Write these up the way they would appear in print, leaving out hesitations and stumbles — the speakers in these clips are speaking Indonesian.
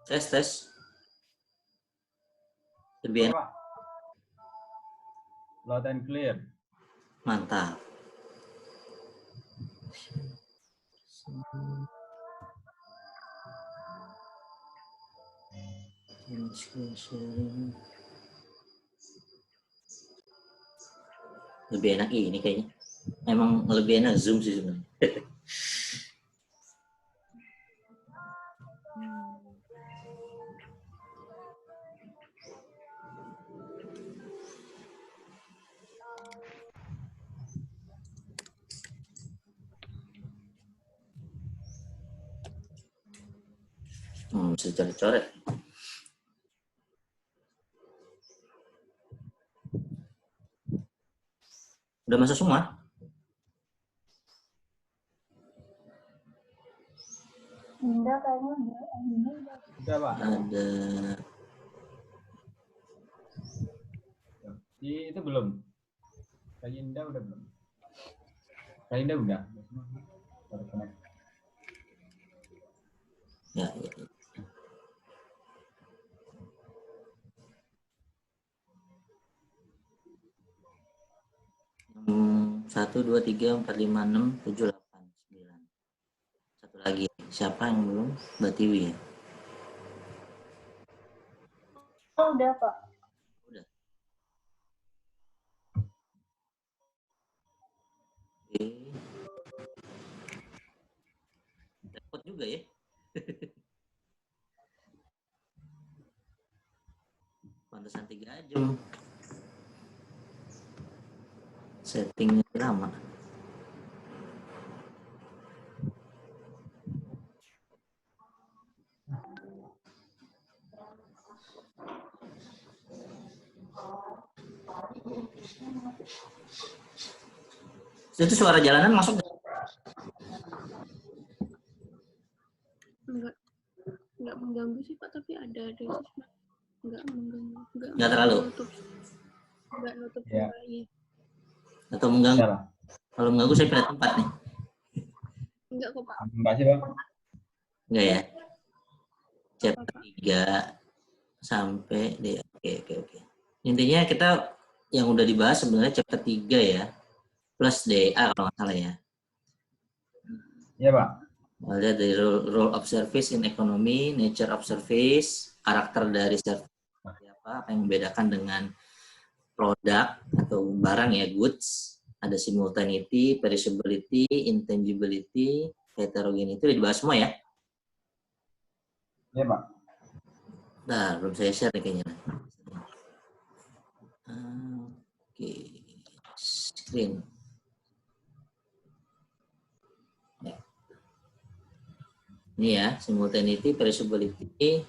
Tes. Lebih enak. Loud and clear. Mantap. Lebih enak ini kayaknya. Emang lebih enak Zoom sih sebenarnya. Bisa coret-coret. Udah masuk semua? Enggak, kayaknya Udah, Pak. Ada. Itu belum. Kak Indah udah belum? Kak Indah udah. Ya. 1, 2, 3, 4, 5, 6, 7, 8, 9. Satu lagi. Siapa yang belum? Mbak Tiwi ya? Oh, udah, Pak. Udah. Oke. Repot juga ya. Pantesan 3 jam. Settingnya lama. Itu suara jalanan masuk nggak? Enggak mengganggu sih Pak, tapi ada sih enggak mengganggu, Enggak terlalu. Enggak nutup Ya. suara, iya. Atau mengganggu? Udah, Pak. Kalau mengganggu saya pindah tempat nih. Enggak kok Pak. Enggak sih, Pak. Enggak ya? Chapter 3 sampai deh. Oke. Intinya kita yang udah dibahas sebenarnya chapter 3 ya. Plus DA kalau nggak salah ya. Iya, Pak. Ada dari role of service in economy, nature of service, karakter dari service apa yang membedakan dengan produk atau barang ya, goods, ada simultaneity, perishability, intangibility, heterogeneity, udah dibahas semua ya? Iya, Pak. Nah, belum saya share nih kayaknya. Oke, screen. Ini ya, simultaneity, perishability,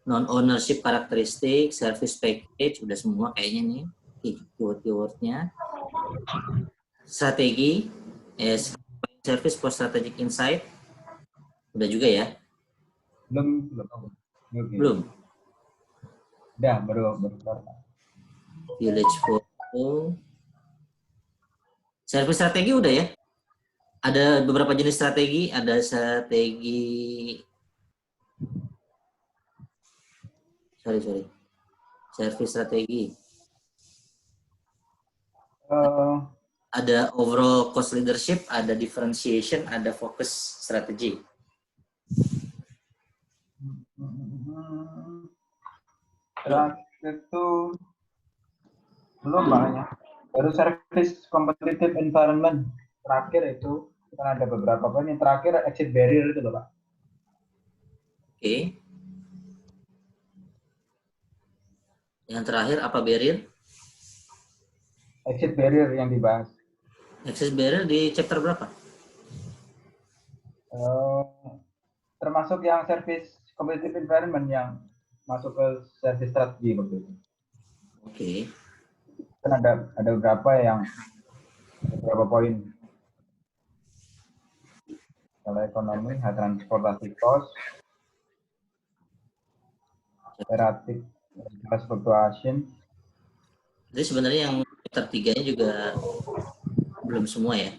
non-ownership karakteristik, service package, udah semua kayaknya nih, keyword-keywordnya. Strategi, service for strategic insight, udah juga ya? Belum. Oke. Belum. Udah, baru keluar, Pak. Village photo. Service strategi udah ya? Ada beberapa jenis strategi, ada strategi service strategi. Ada overall cost leadership, ada differentiation, ada focus strategy. Terakhir itu belum banyak. Baru service competitive environment terakhir itu kan ada beberapa poin. Yang terakhir exit barrier itu loh, Pak. Oke. Yang terakhir apa barrier? Exit barrier yang dibahas. Exit barrier di chapter berapa? Termasuk yang service competitive environment yang masuk ke service strategi waktu itu. Oke. Kan ada beberapa poin. Kalau ekonomi, transportasi cost, erratic price fluctuation. Jadi sebenarnya yang chapter 3-nya juga belum semua ya?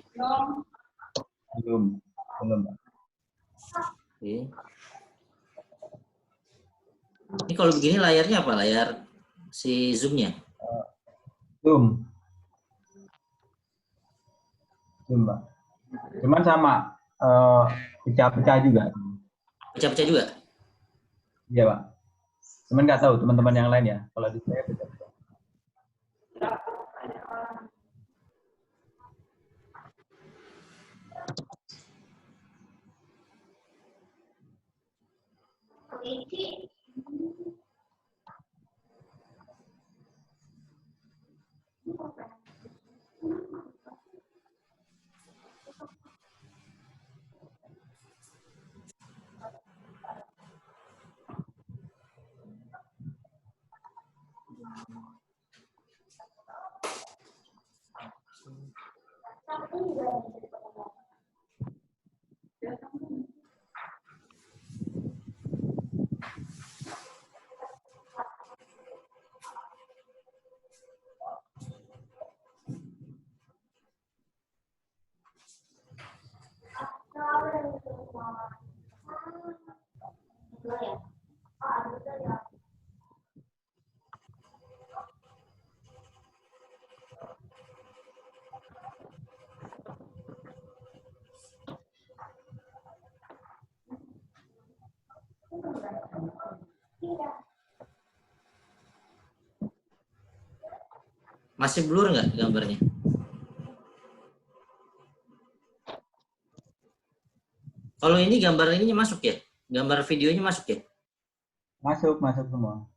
Belum. Oke. Ini kalau begini layarnya apa? Layar si Zoom-nya? Zoom. Zoom, Pak. Cuman sama, pecah-pecah juga. Pecah-pecah juga? Iya, Pak. Cuman nggak tahu teman-teman yang lain ya. Kalau di saya pecah-pecah. Masih blur nggak gambarnya? Kalau ini gambar ininya masuk ya? Gambar videonya masuk ya? Masuk semua.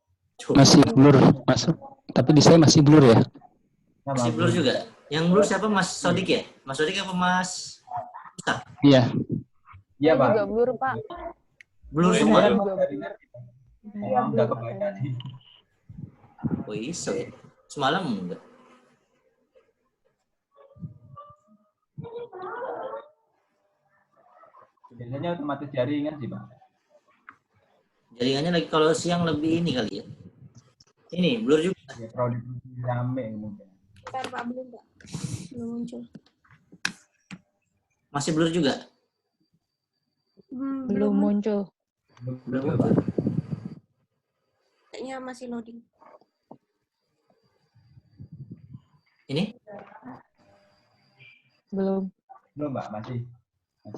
Masih blur, masuk. Tapi di saya masih blur ya. Masih blur juga. Yang blur siapa? Mas Sodik ya? Mas Sodik apa Mas Ustaz? Iya. Iya, Pak. juga blur, Pak. Blur Saya semua. juga nggak kebaca nih. Oh iso ya. Semalam enggak. Biasanya otomatis jaringan sih, Pak. Jaringannya lagi kalau siang lebih ini kali ya. Ini blur juga. Ya, produksi rame mungkin. Bentar, Pak, belum, Pak. Belum muncul. Masih blur juga. Belum muncul. Belum apa? Kayaknya masih loading. Ini? Belum. Belum, Mbak, masih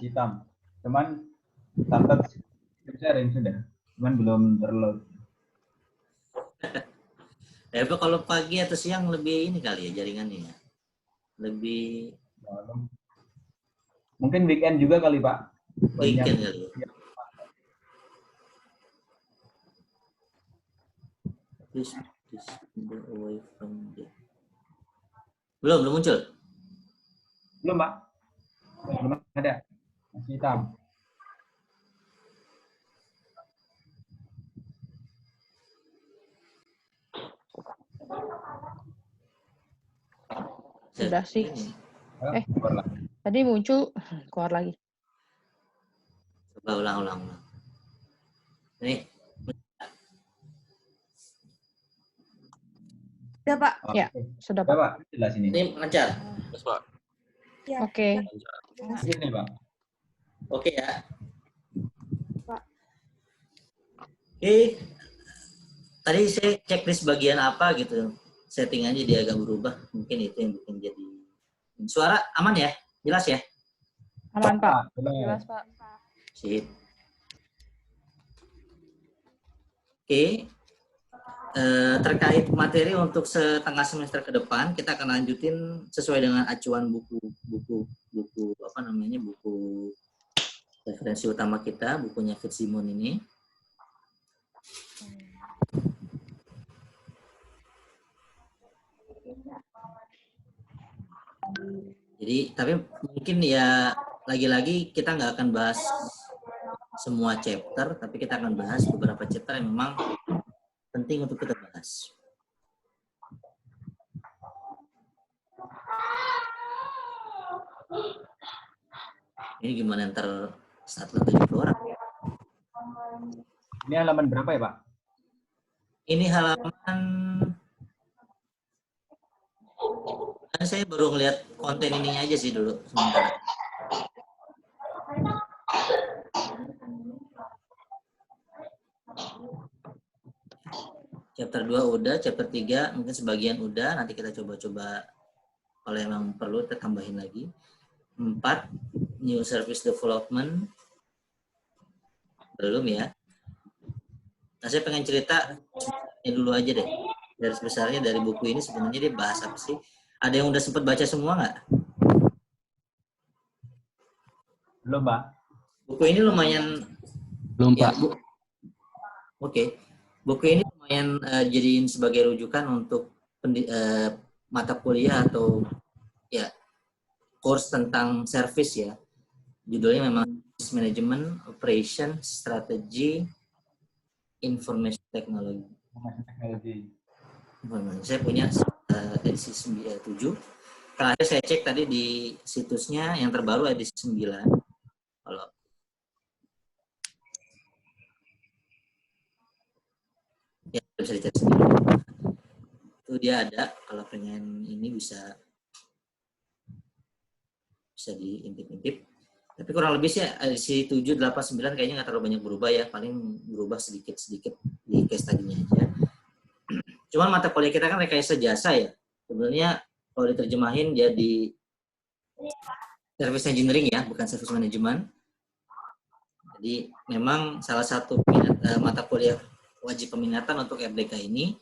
hitam. Cuman startup sharing sudah. Cuman belum terload. Kalau pagi atau siang lebih ini kali ya jaringannya ya. Lebih Mungkin weekend juga kali, Pak. weekend kali ya. Please away from the... Belum muncul. Belum, Pak. Belum ada. Masih hitam. Sudah sih. Keluar lagi. Tadi muncul, keluar lagi. Coba ulang. Nih, Udah, Pak. Ya, Oke. sudah, Udah, Pak. Pak. Jelas ini. ini lancar. Ya. Oke. Ini, Pak. Oke ya. Pak. Oke. Tadi saya checklist bagian apa gitu. Settingannya dia agak berubah. Mungkin itu yang bikin jadi. Suara aman ya? Jelas ya? Aman, Pak. Jelas. Pak. Sip. Oke. Terkait materi untuk setengah semester ke depan, kita akan lanjutin sesuai dengan acuan buku apa namanya, buku referensi utama kita, bukunya Fitzsimon ini. Jadi, tapi mungkin ya lagi-lagi kita nggak akan bahas semua chapter, tapi kita akan bahas beberapa chapter yang memang penting untuk kita bahas. Ini gimana ntar saat lebih orang? Ini halaman berapa ya, Pak? Ini halaman, saya baru ngeliat konten ininya aja sih dulu sementara. Chapter 2 udah, chapter 3 mungkin sebagian udah, nanti kita coba-coba kalau emang perlu kita tambahin lagi. 4, new service development. Belum ya. Nah, saya pengen cerita dulu aja deh. Garis besarnya dari buku ini sebenarnya dia bahas apa sih? Ada yang udah sempat baca semua nggak? Belum, Pak. Buku ini lumayan Belum, ya, Pak. Oke. Buku ini lumayan jadiin sebagai rujukan untuk mata kuliah atau ya course tentang service ya. Judulnya memang Management, Operation, Strategy, Information Technology. Saya punya edisi 7. Terakhir saya cek tadi di situsnya yang terbaru edisi 9. Kalau ya bisa dicari sendiri. Itu dia ada, kalau pengen ini bisa diintip-intip. Tapi kurang lebih sih edisi 7, 8, 9 kayaknya nggak terlalu banyak berubah ya, paling berubah sedikit-sedikit di case tadinya aja. Cuman mata kuliah kita kan rekayasa jasa ya. Sebenarnya kalau diterjemahin jadi service engineering ya, bukan service management. Jadi memang salah satu mata kuliah wajib peminatan untuk RDK ini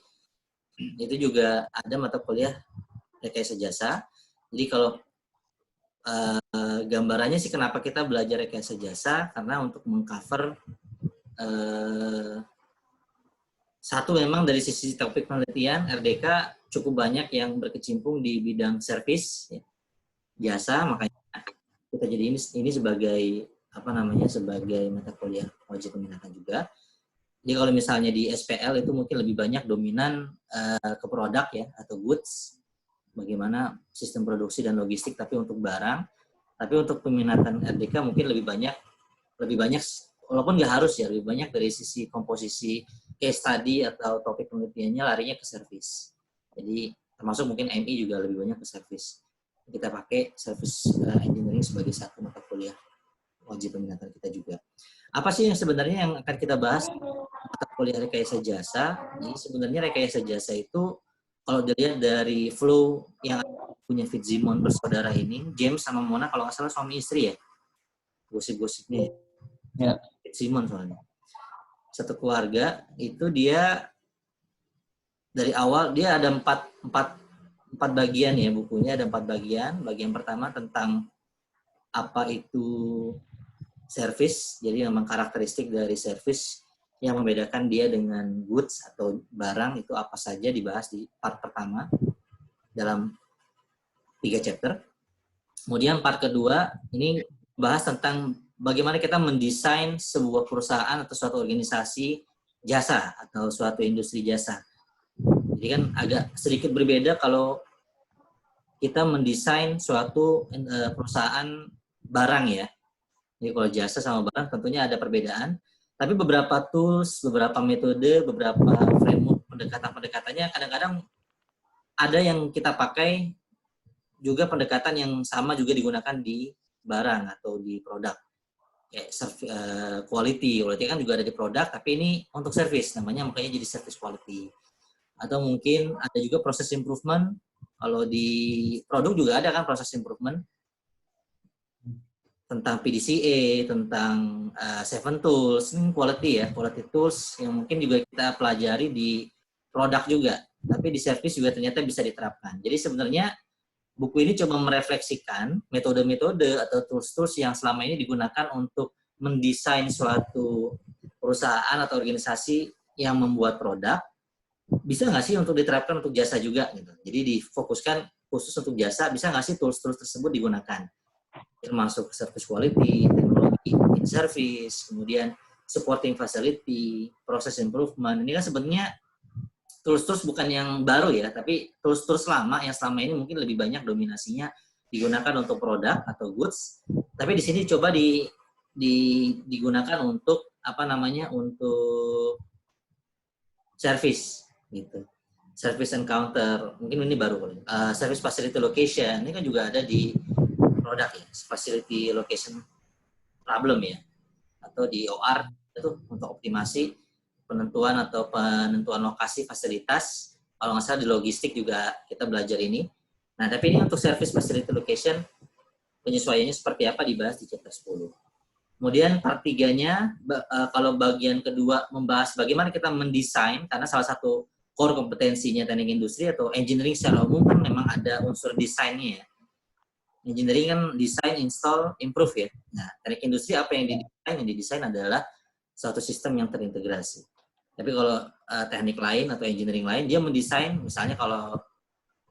itu juga ada mata kuliah rekayasa jasa. Jadi kalau gambarannya sih kenapa kita belajar rekayasa jasa, karena untuk mengcover satu memang dari sisi topik penelitian RDK cukup banyak yang berkecimpung di bidang servis ya, jasa, makanya kita jadi ini sebagai sebagai mata kuliah wajib peminatan juga. Jadi kalau misalnya di SPL itu mungkin lebih banyak dominan ke produk ya atau goods, bagaimana sistem produksi dan logistik tapi untuk barang. Tapi untuk peminatan RDK mungkin lebih banyak walaupun nggak harus ya, lebih banyak dari sisi komposisi case study atau topik penelitiannya larinya ke service. Jadi termasuk mungkin MI juga lebih banyak ke service. Kita pakai service engineering sebagai satu mata kuliah wajib peminatan kita juga. Apa sih yang sebenarnya yang akan kita bahas mata kuliah rekayasa jasa? Jadi sebenarnya rekayasa jasa itu kalau dilihat dari flow yang punya Fitzsimon bersaudara ini, James sama Mona kalau nggak salah suami istri ya, gosip-gosipnya ya. Fitzsimon soalnya. Satu keluarga itu dia dari awal dia ada empat bagian ya bukunya, ada 4 bagian. Bagian pertama tentang apa itu service, jadi memang karakteristik dari service yang membedakan dia dengan goods atau barang itu apa saja dibahas di part pertama dalam 3 chapter. Kemudian part kedua ini bahas tentang bagaimana kita mendesain sebuah perusahaan atau suatu organisasi jasa atau suatu industri jasa. Jadi kan agak sedikit berbeda kalau kita mendesain suatu perusahaan barang ya. Jadi kalau jasa sama barang tentunya ada perbedaan. Tapi beberapa tools, beberapa metode, beberapa framework pendekatan-pendekatannya kadang-kadang ada yang kita pakai juga pendekatan yang sama juga digunakan di barang atau di produk. Kayak quality kan juga ada di produk, tapi ini untuk service, namanya makanya jadi service quality. Atau mungkin ada juga proses improvement. Kalau di produk juga ada kan proses improvement. Tentang PDCA, tentang 7 tools, ini quality ya, quality tools yang mungkin juga kita pelajari di produk juga, tapi di service juga ternyata bisa diterapkan. Jadi sebenarnya buku ini coba merefleksikan metode-metode atau tools-tools yang selama ini digunakan untuk mendesain suatu perusahaan atau organisasi yang membuat produk, bisa nggak sih untuk diterapkan untuk jasa juga gitu. Jadi difokuskan khusus untuk jasa, bisa nggak sih tools-tools tersebut digunakan? Termasuk service quality, teknologi in service, kemudian supporting facility, process improvement. Ini kan sebenarnya tools-tools bukan yang baru ya, tapi tools-tools lama yang selama ini mungkin lebih banyak dominasinya digunakan untuk produk atau goods. Tapi di sini coba digunakan untuk untuk service gitu. Service encounter, mungkin ini baru kali. Service facility location, ini kan juga ada di produk ya, facility location problem ya, atau di OR itu untuk optimasi penentuan atau penentuan lokasi fasilitas. Kalau nggak salah di logistik juga kita belajar ini. Nah, tapi ini untuk service facility location, penyesuaiannya seperti apa dibahas di chapter 10. Kemudian part 3-nya, kalau bagian kedua membahas bagaimana kita mendesain, karena salah satu core kompetensinya teknik industri atau engineering secara umum kan memang ada unsur desainnya ya. Engineering kan desain, install, improve ya. Nah, teknik industri apa yang didesain? Yang didesain adalah suatu sistem yang terintegrasi. Tapi kalau teknik lain atau engineering lain, dia mendesain, misalnya kalau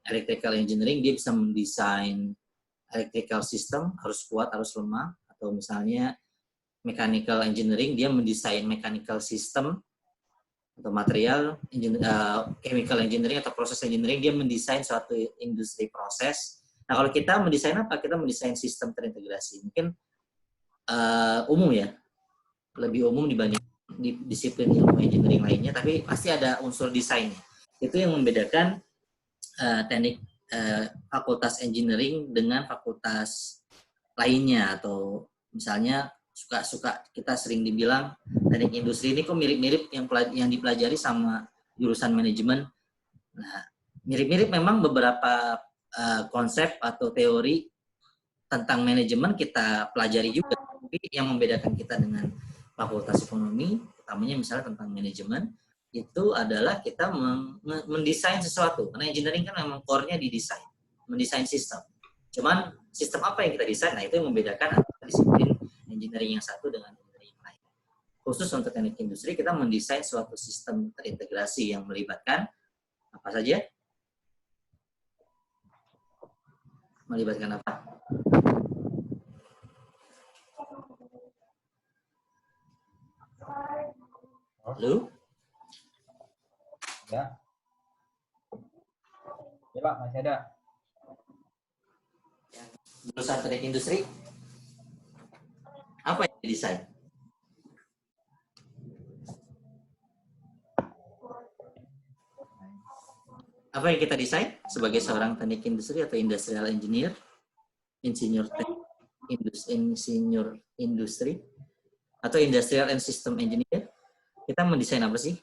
electrical engineering, dia bisa mendesain electrical system, harus kuat, harus lemah, atau misalnya mechanical engineering, dia mendesain mechanical system atau material, chemical engineering atau proses engineering, dia mendesain suatu industri proses. Nah, kalau kita mendesain apa? Kita mendesain sistem terintegrasi. Mungkin umum ya, lebih umum dibanding di disiplin ilmu engineering lainnya, tapi pasti ada unsur desainnya. Itu yang membedakan teknik fakultas engineering dengan fakultas lainnya, atau misalnya suka kita sering dibilang teknik industri ini kok mirip-mirip yang dipelajari sama jurusan manajemen. Nah, mirip-mirip memang beberapa konsep atau teori tentang manajemen kita pelajari juga, tapi yang membedakan kita dengan fakultas ekonomi, utamanya misalnya tentang manajemen, itu adalah kita mendesain sesuatu. Karena engineering kan memang core-nya di desain, mendesain sistem. Cuman sistem apa yang kita desain, nah itu yang membedakan antara disiplin engineering yang satu dengan engineering yang lain. Khusus untuk teknik industri, kita mendesain suatu sistem terintegrasi yang melibatkan apa saja? Melibatkan apa? Halo? Ya. Ya Pak, masih ada. Jurusan teknik industri apa yang didesain? Apa yang kita desain sebagai seorang teknik industri atau industrial engineer, insinyur industri atau industrial and system engineer? Kita mendesain apa sih?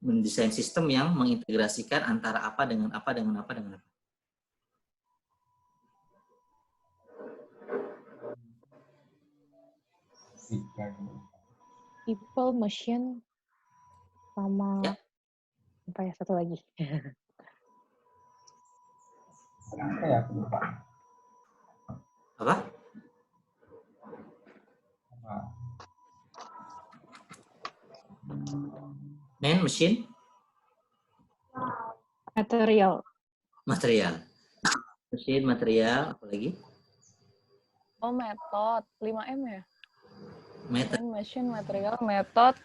Mendesain sistem yang mengintegrasikan antara apa dengan apa dengan apa dengan apa. People, machine, sama Ya. apa ya satu lagi? Apa ya? Aku lupa. Apa? Man, machine, Material. material. Machine, material, apa lagi? Oh, metode. 5M ya? Method. Machine, material, metode,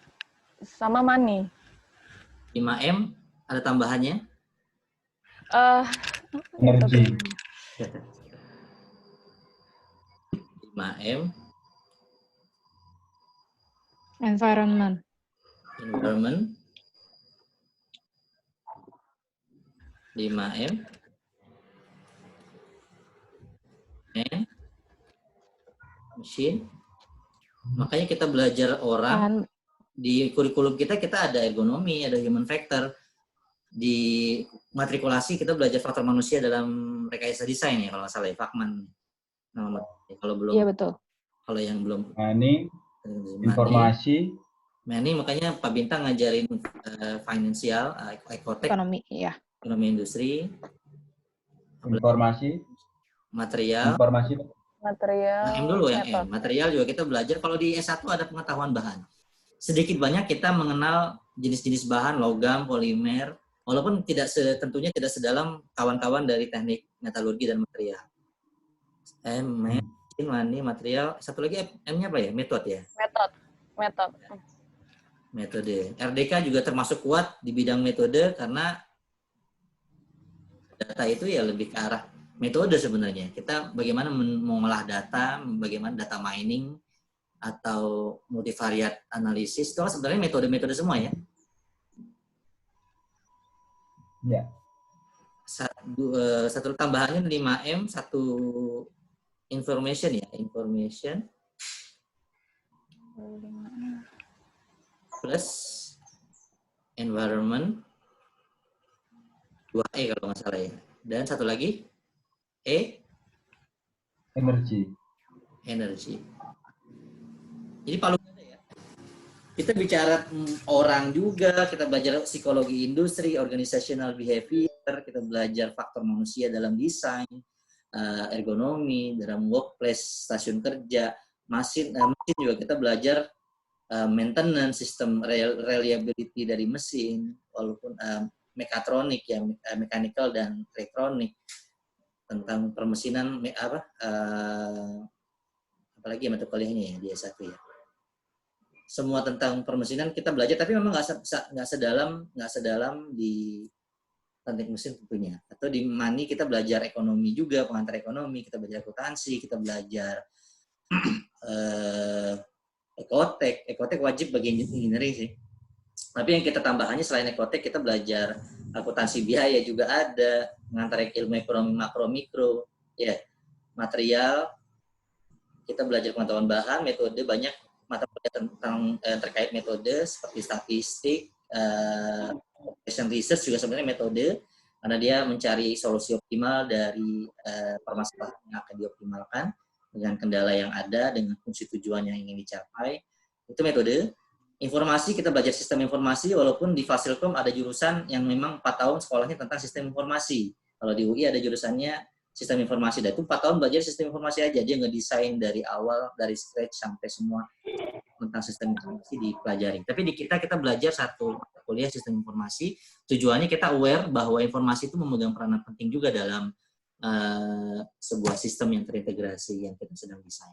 sama money. 5M, ada tambahannya? Energi. 5M, Environment. environment. 5M, and machine. Makanya kita belajar orang, di kurikulum kita ada ergonomi, ada human factor. Di matrikulasi kita belajar faktor manusia dalam rekayasa desain ya, kalau nggak salah ya, Fakman. Kalau belum, Iya betul. kalau yang belum, Money, informasi. Ini makanya Pak Bintang ngajarin finansial, ekotek, Ekonomi, iya. ekonomi industri, Informasi. material. Informasi. Material, M dulu ya, metode. material juga kita belajar. Kalau di S1 ada pengetahuan bahan. Sedikit banyak kita mengenal jenis-jenis bahan, logam, polimer, walaupun tentunya tidak sedalam kawan-kawan dari teknik metalurgi dan material. Mani, material. Satu lagi M-nya apa ya? Metode ya? Metode. Metode. RDK juga termasuk kuat di bidang metode karena data itu ya lebih ke arah metode sebenarnya. Kita bagaimana mengolah data, bagaimana data mining, atau multivariate analisis, itu kan sebenarnya metode-metode semua ya. Ya. Satu tambahannya 5M, satu information ya, information. plus environment 2E kalau nggak salah ya. Dan satu lagi Energi. energy. Jadi palu gada ya. Kita bicara orang juga, kita belajar psikologi industri, organizational behavior, kita belajar faktor manusia dalam desain, ergonomi, dalam workplace, stasiun kerja, mesin juga kita belajar maintenance, sistem reliability dari mesin, walaupun mekatronik ya, mechanical dan elektronik, tentang permesinan apalagi mata kuliahnya ya di S1 ya. Semua tentang permesinan kita belajar, tapi memang nggak sedalam di teknik mesin tentunya. Atau di Mani kita belajar ekonomi juga, pengantar ekonomi, kita belajar akuntansi, kita belajar ekotek wajib bagi engineering sih. Tapi yang kita tambahannya selain ekotek, kita belajar akuntansi biaya juga ada, pengantar ilmu ekonomi makro mikro, ya, material, kita belajar pengetahuan bahan, metode, banyak mata kuliah tentang terkait metode seperti statistik, operation research juga sebenarnya metode, karena dia mencari solusi optimal dari permasalahan yang akan dioptimalkan dengan kendala yang ada, dengan fungsi tujuan yang ingin dicapai. Itu metode. Informasi, kita belajar sistem informasi, walaupun di Fasilkom ada jurusan yang memang 4 tahun sekolahnya tentang sistem informasi. Kalau di UI ada jurusannya sistem informasi, dan itu 4 tahun belajar sistem informasi aja, dia ngedesain dari awal, dari scratch sampai semua tentang sistem informasi dipelajari. Tapi di kita belajar satu kuliah sistem informasi, tujuannya kita aware bahwa informasi itu memegang peranan penting juga dalam sebuah sistem yang terintegrasi yang kita sedang desain,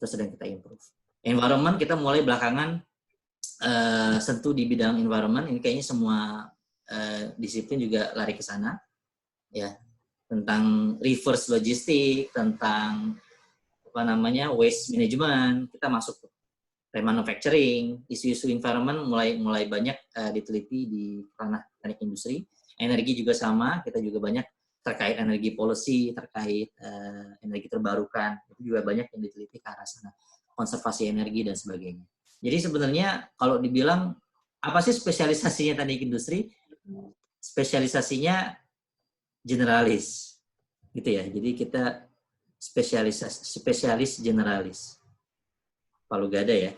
itu sedang kita improve. Environment kita mulai belakangan sentuh di bidang environment, ini kayaknya semua disiplin juga lari ke sana, ya, tentang reverse logistik, tentang waste management, kita masuk ke remanufacturing, isu-isu environment mulai banyak diteliti di ranah teknik industri. Energi juga sama, kita juga banyak terkait energi policy, terkait energi terbarukan, itu juga banyak yang diteliti ke arah sana, konservasi energi dan sebagainya. Jadi sebenarnya kalau dibilang apa sih spesialisasinya teknik industri? Spesialisasinya generalis, gitu ya. Jadi kita spesialis generalis. Palu gada ya.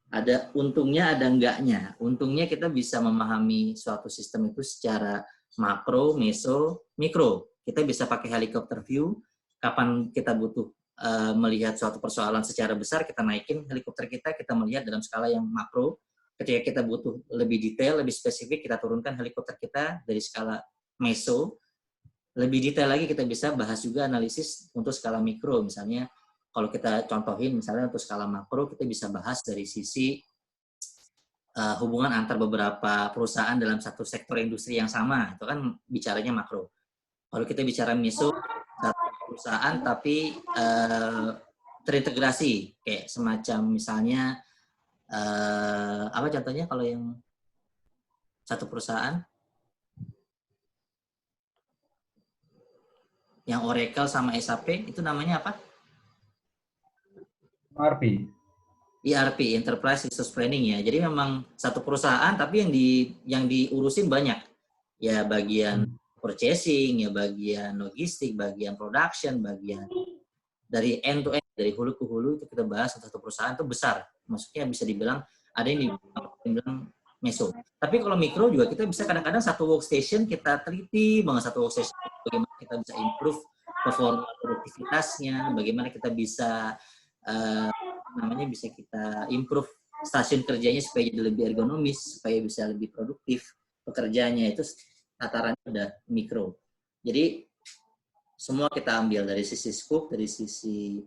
Ada untungnya, ada enggaknya. Untungnya kita bisa memahami suatu sistem itu secara makro, meso, mikro. Kita bisa pakai helikopter view. Kapan kita butuh melihat suatu persoalan secara besar, kita naikin helikopter kita melihat dalam skala yang makro. Ketika kita butuh lebih detail, lebih spesifik, kita turunkan helikopter kita dari skala meso. Lebih detail lagi kita bisa bahas juga analisis untuk skala mikro. Misalnya kalau kita contohin, misalnya untuk skala makro, kita bisa bahas dari sisi hubungan antar beberapa perusahaan dalam satu sektor industri yang sama. Itu kan bicaranya makro. Kalau kita bicara meso, satu perusahaan tapi terintegrasi, kayak semacam misalnya apa contohnya kalau yang satu perusahaan yang Oracle sama SAP itu namanya apa? ERP, Enterprise Resource Planning ya. Jadi memang satu perusahaan tapi yang diurusin banyak. Ya bagian purchasing, ya bagian logistik, bagian production, bagian dari end to end, dari hulu ke hulu itu kita bahas. Satu perusahaan itu besar. Maksudnya bisa dibilang ada yang dibilang meso. Tapi kalau mikro juga kita bisa kadang-kadang satu workstation kita teliti banget, satu workstation bagaimana kita bisa improve performa produktivitasnya, bagaimana kita bisa bisa kita improve stasiun kerjanya supaya jadi lebih ergonomis, supaya bisa lebih produktif pekerjaannya. Itu tatarannya udah mikro. Jadi semua kita ambil dari sisi scope, dari sisi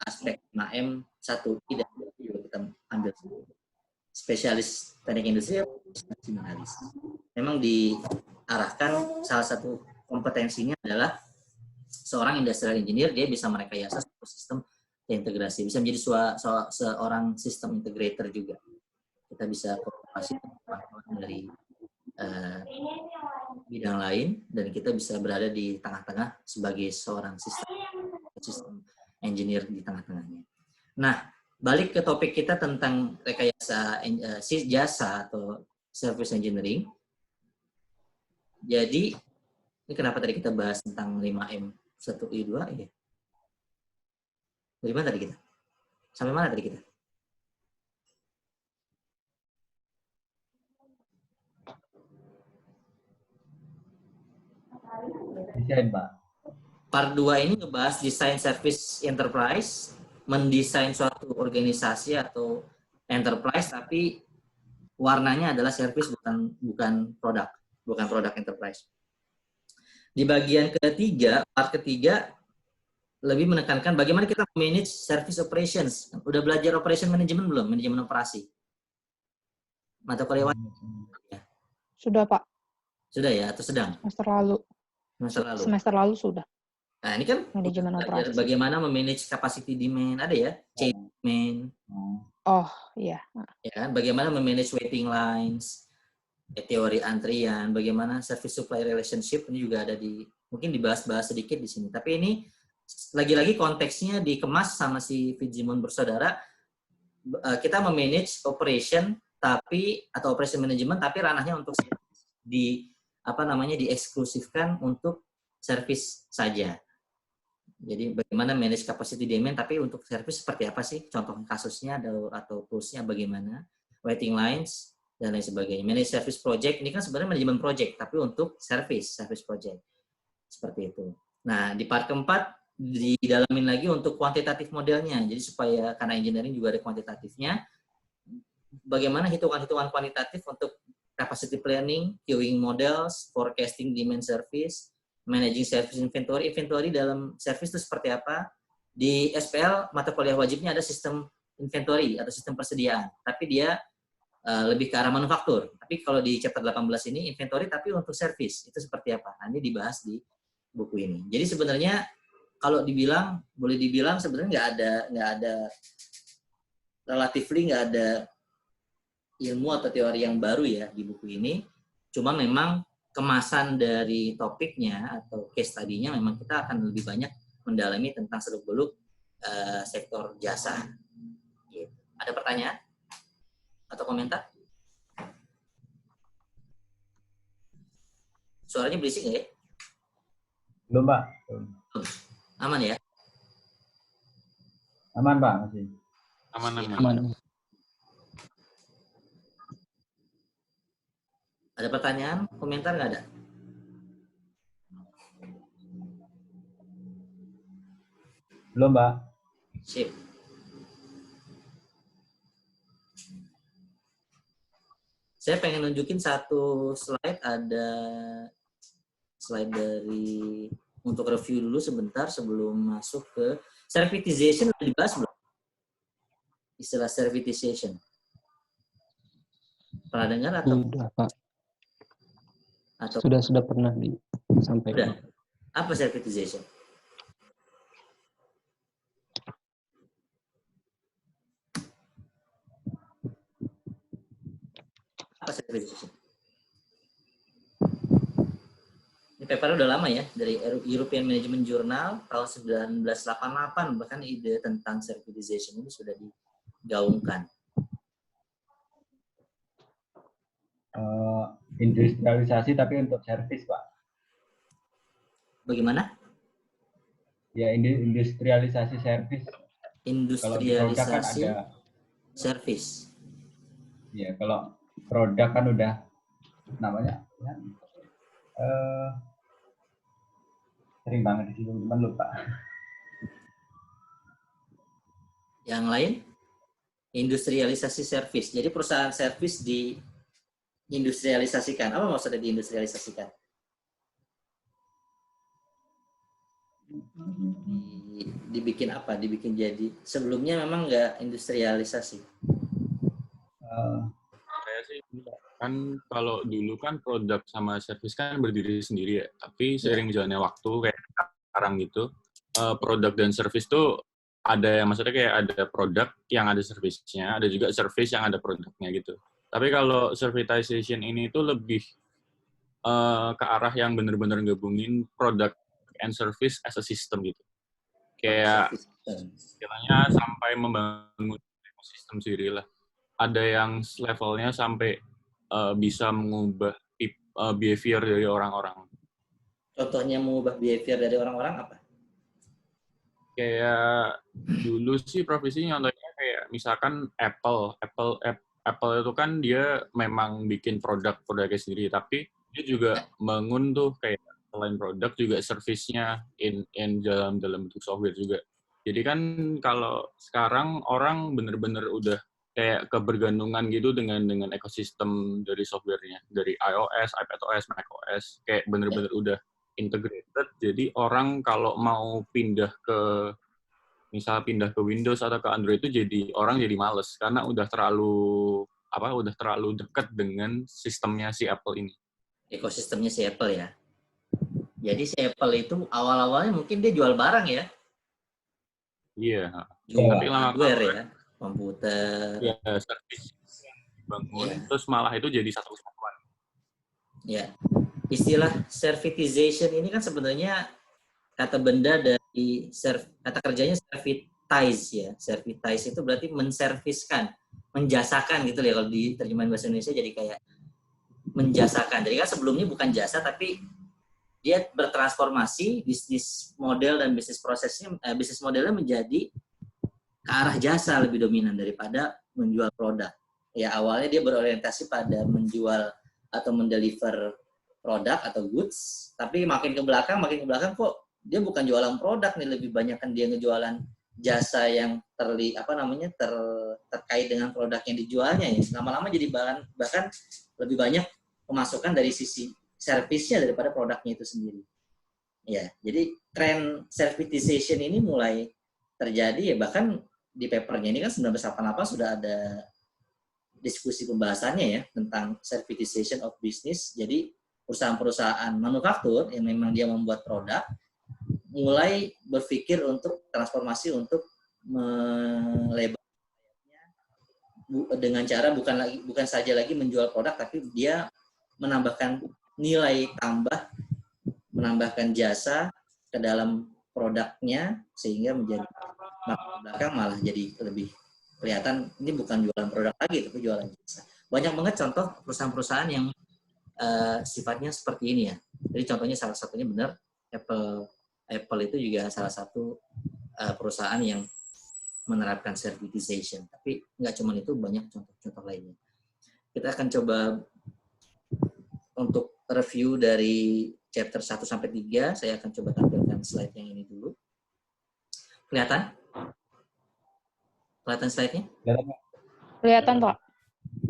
aspek 5M, 1I dan 2 juga kita ambil. Spesialis teknik industri, generalis. Memang diarahkan salah satu kompetensinya adalah seorang industrial engineer, dia bisa merekayasa suatu sistem integrasi, bisa menjadi seorang sistem integrator juga. Kita bisa kooperasi dari bidang lain, dan kita bisa berada di tengah-tengah sebagai seorang sistem engineer di tengah-tengahnya. Nah, balik ke topik kita tentang rekayasa jasa atau service engineering. Jadi, ini kenapa tadi kita bahas tentang 5M 1I2 ya? Dari mana tadi kita? Sampai mana tadi kita? Desain, Pak. Part 2 ini ngebahas desain service enterprise, mendesain suatu organisasi atau enterprise, tapi warnanya adalah service bukan produk enterprise. Di bagian ketiga, part ketiga, lebih menekankan bagaimana kita manage service operations. Udah belajar operation management belum? Manajemen operasi. Mata kuliah Sudah, Pak. sudah ya atau sedang? Semester lalu sudah. Nah, ini kan Manajemen belajar operasi. bagaimana memanage capacity demand, ada ya, change demand, Oh, iya. ya kan? Bagaimana memanage waiting lines, teori antrian, bagaimana service supply relationship, ini juga ada mungkin dibahas-bahas sedikit di sini. Tapi ini lagi-lagi konteksnya dikemas sama si Fijimon bersaudara, kita memanage operation atau operation management, tapi ranahnya untuk dieksklusifkan untuk service saja. Jadi bagaimana manage capacity demand, tapi untuk service seperti apa sih? Contoh kasusnya atau toolsnya bagaimana? Waiting lines dan lain sebagainya. Manage service project ini kan sebenarnya manajemen project, tapi untuk service project seperti itu. Nah di part keempat didalamin lagi untuk kuantitatif modelnya. Jadi supaya karena engineering juga ada kuantitatifnya, bagaimana hitungan-hitungan kuantitatif untuk capacity planning, queuing models, forecasting demand service, managing service inventory dalam service itu seperti apa. Di SPL mata kuliah wajibnya ada sistem inventory atau sistem persediaan, tapi dia lebih ke arah manufaktur. Tapi kalau di chapter 18 ini inventory tapi untuk service itu seperti apa? Nah, ini dibahas di buku ini. Jadi sebenarnya kalau boleh dibilang sebenarnya nggak ada ilmu atau teori yang baru ya di buku ini. Cuma memang kemasan dari topiknya atau case study-nya memang kita akan lebih banyak mendalami tentang seluk-beluk sektor jasa. Gitu. Ada pertanyaan atau komentar? Suaranya berisik nggak ya? Belum, Pak. Aman ya? Aman, Pak, masih. Aman. Ada pertanyaan, komentar nggak ada? Belum, Pak. Sip. Saya pengen nunjukin satu slide, ada slide untuk review dulu sebentar sebelum masuk ke servitization. Udah dibahas belum? Istilah servitization. Pernah dengar atau? Sudah, Pak. Atau Sudah pernah disampaikan. udah. Apa servitization? Apa servitization? Ini paper udah lama ya, dari European Management Journal tahun 1988, bahkan ide tentang servitization ini sudah digaungkan. Industrialisasi tapi untuk service, Pak. Bagaimana? Ya, industrialisasi service. Kalau di produk kan Industrialisasi ada, service. ya kalau produk kan udah namanya ya, sering banget di situ, cuman lupa. Yang lain? Industrialisasi service. Jadi perusahaan service diindustrialisasikan. Apa maksudnya diindustrialisasikan? Dibikin apa? Dibikin jadi. Sebelumnya memang nggak industrialisasi. Saya sih kan kalau dulu kan produk sama service kan berdiri sendiri ya. Tapi seiring jalannya waktu kayak sekarang gitu, produk dan service tuh ada yang maksudnya kayak ada produk yang ada service-nya, ada juga service yang ada produknya gitu. Tapi kalau servitization ini tuh lebih ke arah yang benar-benar gabungin product and service as a system gitu. Kayak istilahnya sampai membangun ekosistem sendiri lah. Ada yang levelnya sampai bisa mengubah behavior dari orang-orang. Contohnya mengubah behavior dari orang-orang apa? Kayak dulu sih profesi contohnya kayak misalkan Apple itu kan dia memang bikin produknya sendiri, tapi dia juga bangun tuh kayak selain produk juga service-nya in dalam bentuk software juga. Jadi kan kalau sekarang orang bener-bener udah kayak kebergantungan gitu dengan ekosistem dari software-nya, dari iOS, iPadOS, macOS, kayak bener-bener udah integrated. Jadi orang kalau mau misal pindah ke Windows atau ke Android itu orang jadi males karena udah terlalu dekat dengan sistemnya si Apple ini. Ekosistemnya si Apple ya. Jadi si Apple itu awal-awalnya mungkin dia jual barang ya. Iya. Jual Tapi hardware ya, komputer. Ya, service bangun, terus malah itu jadi satu kesatuan. Ya, istilah servitization ini kan sebenarnya kata benda dari kata kerjanya servitize ya. Servitize itu berarti menserviskan, menjasakan gitu ya, kalau di terjemahan bahasa Indonesia jadi kayak menjasakan. Jadi kan sebelumnya bukan jasa tapi dia bertransformasi bisnis model dan bisnis modelnya menjadi ke arah jasa lebih dominan daripada menjual produk. Ya awalnya dia berorientasi pada menjual atau mendeliver produk atau goods, tapi makin ke belakang kok dia bukan jualan produk nih, lebih banyak kan dia ngejualan jasa yang terkait dengan produk yang dijualnya ya. Lama-lama jadi bahkan lebih banyak pemasukan dari sisi servisnya daripada produknya itu sendiri. Ya, jadi tren servitization ini mulai terjadi ya, bahkan di papernya ini kan 1988 sudah ada diskusi pembahasannya ya tentang servitization of business. Jadi perusahaan-perusahaan manufaktur yang memang dia membuat produk mulai berpikir untuk transformasi untuk melebarnya dengan cara bukan saja lagi menjual produk, tapi dia menambahkan nilai tambah, menambahkan jasa ke dalam produknya sehingga menjadi belakang malah jadi lebih kelihatan ini bukan jualan produk lagi tapi jualan jasa. Banyak banget contoh perusahaan-perusahaan yang sifatnya seperti ini ya. Jadi contohnya salah satunya benar Apple itu juga salah satu perusahaan yang menerapkan servitization. Tapi nggak cuma itu, banyak contoh-contoh lainnya. Kita akan coba untuk review dari chapter 1 sampai 3. Saya akan coba tampilkan slide yang ini dulu. Kelihatan? Kelihatan slide-nya? Kelihatan, Pak.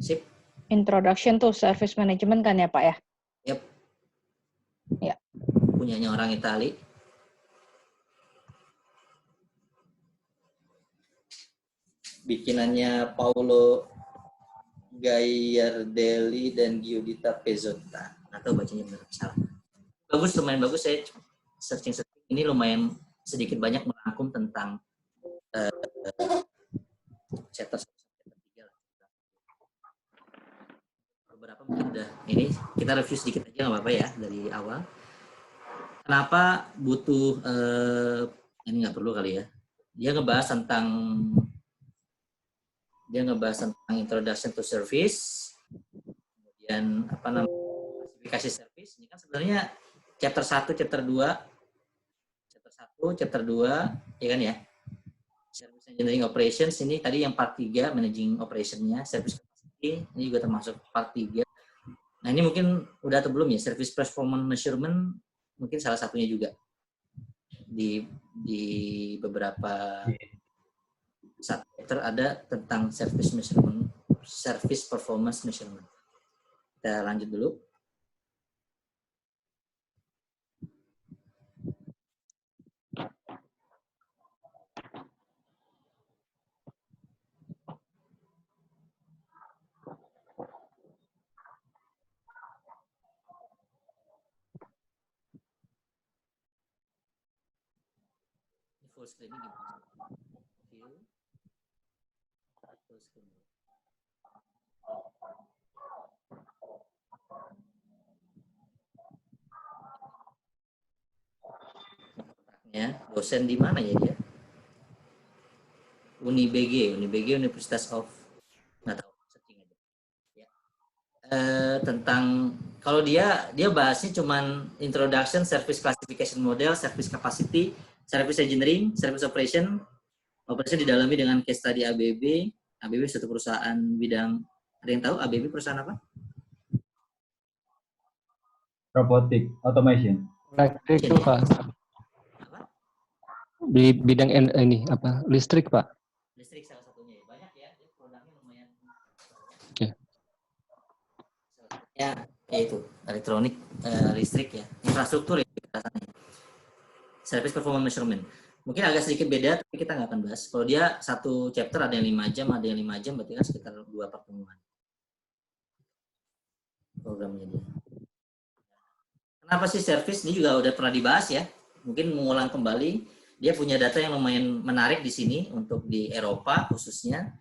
Sip. Introduction to Service Management kan ya, Pak ya? Yep. Ya. Punyanya orang Itali. Bikinannya Paolo Gagliardelli dan Giuditta Pezzotta. Atau bacanya benar salah. Bagus, lumayan bagus. Saya searching ini lumayan sedikit banyak merangkum tentang chapter 1 sampai 3 lah. Beberapa mungkin udah ini kita review sedikit aja nggak apa-apa ya dari awal. Kenapa butuh ini nggak perlu kali ya. Dia ngebahas tentang introduction to service, kemudian klasifikasi service. Ini kan sebenarnya chapter 1, chapter 2, chapter 2, ya kan ya. Service Engineering Operations ini tadi yang part 3 managing operation-nya, service capacity ini juga termasuk part 3. Nah, ini mungkin udah atau belum ya, service performance measurement mungkin salah satunya juga di beberapa chapter ada tentang service performance measurement. Kita lanjut dulu. Full screen ini gimana? Full screen. Ya, dosen di mana ya dia? UniBG Universitas of nggak tahu, searching aja. Ya. Tentang kalau dia bahasnya cuman introduction, service classification model, service capacity, service engineering, service operation didalami dengan case study ABB. ABB suatu perusahaan bidang, ada yang tahu ABB perusahaan apa? Robotic automation. Elektrik itu Pak. Di bidang ini apa? Listrik Pak. Listrik salah satunya ya. Banyak ya, produknya lumayan. Oke. Ya, itu elektronik, listrik ya, infrastruktur ya rasanya. Service performance measurement. Mungkin agak sedikit beda, tapi kita nggak akan bahas. Kalau dia satu chapter ada yang 5 jam, ada yang 5 jam, berarti kan sekitar 2 pertemuan programnya dia. Kenapa sih service? Ini juga udah pernah dibahas ya. Mungkin mengulang kembali. Dia punya data yang lumayan menarik di sini untuk di Eropa khususnya.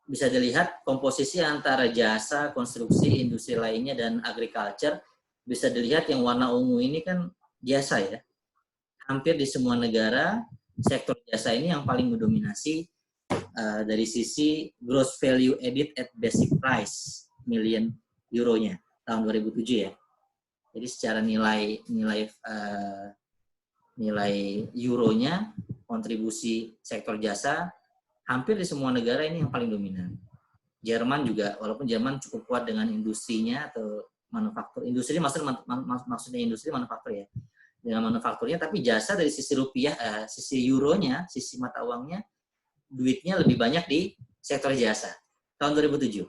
Bisa dilihat komposisi antara jasa, konstruksi, industri lainnya, dan agriculture. Bisa dilihat yang warna ungu ini kan jasa ya. Hampir di semua negara, sektor jasa ini yang paling mendominasi dari sisi gross value added at basic price million euronya tahun 2007 ya. Jadi secara nilai euronya, kontribusi sektor jasa, hampir di semua negara ini yang paling dominan. Jerman juga, walaupun Jerman cukup kuat dengan industrinya atau manufaktur. Industri maksudnya industri manufaktur ya. Dengan manufakturnya, tapi jasa dari sisi rupiah, sisi euronya, sisi mata uangnya, duitnya lebih banyak di sektor jasa. Tahun 2007.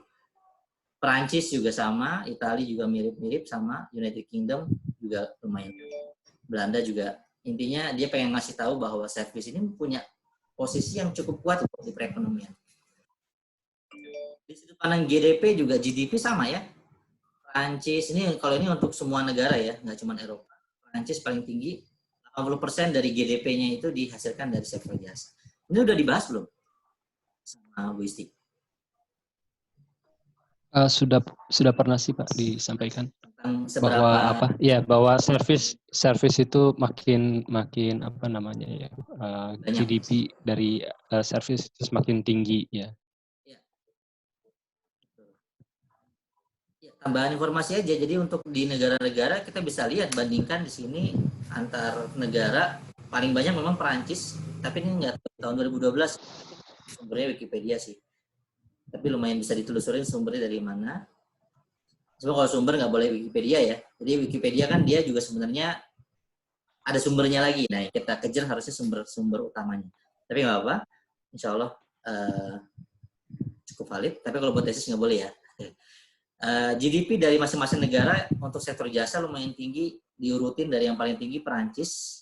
Perancis juga sama, Italia juga mirip-mirip sama, United Kingdom juga lumayan. Belanda juga. Intinya dia pengen ngasih tahu bahwa service ini punya posisi yang cukup kuat untuk di perekonomian. Di sudut pandang GDP sama ya. Perancis ini kalau ini untuk semua negara ya, nggak cuma Eropa. Perancis paling tinggi, 80% dari GDP-nya itu dihasilkan dari sektor jasa. Ini udah dibahas belum sama Bu Isti? Sudah pernah sih Pak disampaikan Seberapa, bahwa service itu makin apa namanya ya, GDP dari service itu semakin tinggi ya. Tambahan informasi aja, jadi untuk di negara-negara kita bisa lihat, bandingkan di sini antar negara, paling banyak memang Perancis, tapi ini enggak, tahun 2012 sumbernya Wikipedia sih, tapi lumayan bisa ditelusurin sumbernya dari mana. Cuma kalau sumber nggak boleh Wikipedia ya, jadi Wikipedia kan dia juga sebenarnya ada sumbernya lagi, nah kita kejar harusnya sumber utamanya, tapi nggak apa, insya Allah cukup valid, tapi kalau buat tesis nggak boleh ya. GDP dari masing-masing negara untuk sektor jasa lumayan tinggi, diurutin dari yang paling tinggi Perancis,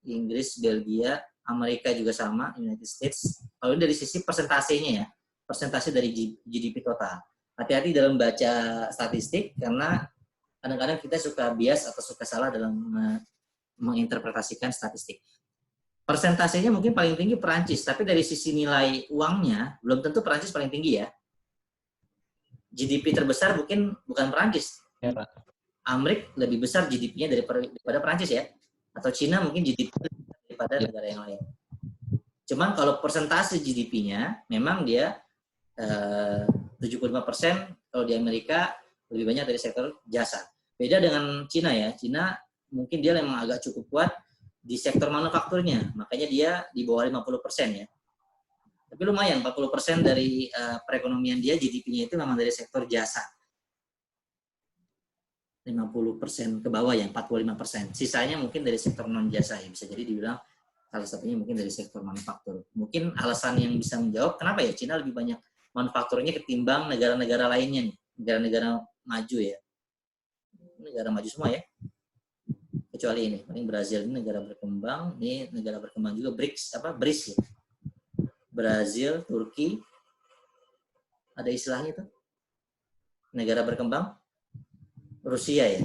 Inggris, Belgia, Amerika juga sama, United States. Kalau dari sisi persentasenya ya, persentase dari GDP total. Hati-hati dalam baca statistik karena kadang-kadang kita suka bias atau suka salah dalam menginterpretasikan statistik. Persentasenya mungkin paling tinggi Perancis, tapi dari sisi nilai uangnya belum tentu Perancis paling tinggi ya. GDP terbesar mungkin bukan Perancis. Ya, Pak. Amerika lebih besar GDP-nya daripada Perancis ya. Atau Cina mungkin GDP daripada negara yang lain. Cuman kalau persentase GDP-nya memang dia 75% kalau di Amerika lebih banyak dari sektor jasa. Beda dengan Cina ya. Cina mungkin dia memang agak cukup kuat di sektor manufakturnya. Makanya dia di bawah 50% ya. Tapi lumayan, 40% dari perekonomian dia, GDP-nya itu memang dari sektor jasa. 50% ke bawah ya, 45%. Sisanya mungkin dari sektor non-jasa ya. Bisa jadi dibilang salah satunya mungkin dari sektor manufaktur. Mungkin alasan yang bisa menjawab, kenapa ya Cina lebih banyak manufakturnya ketimbang negara-negara lainnya nih. Negara-negara maju ya. Negara maju semua ya. Kecuali ini, paling Brazil ini negara berkembang. Ini negara berkembang juga, BRICS ya. Brazil, Turki, ada istilahnya tuh, negara berkembang, Rusia ya,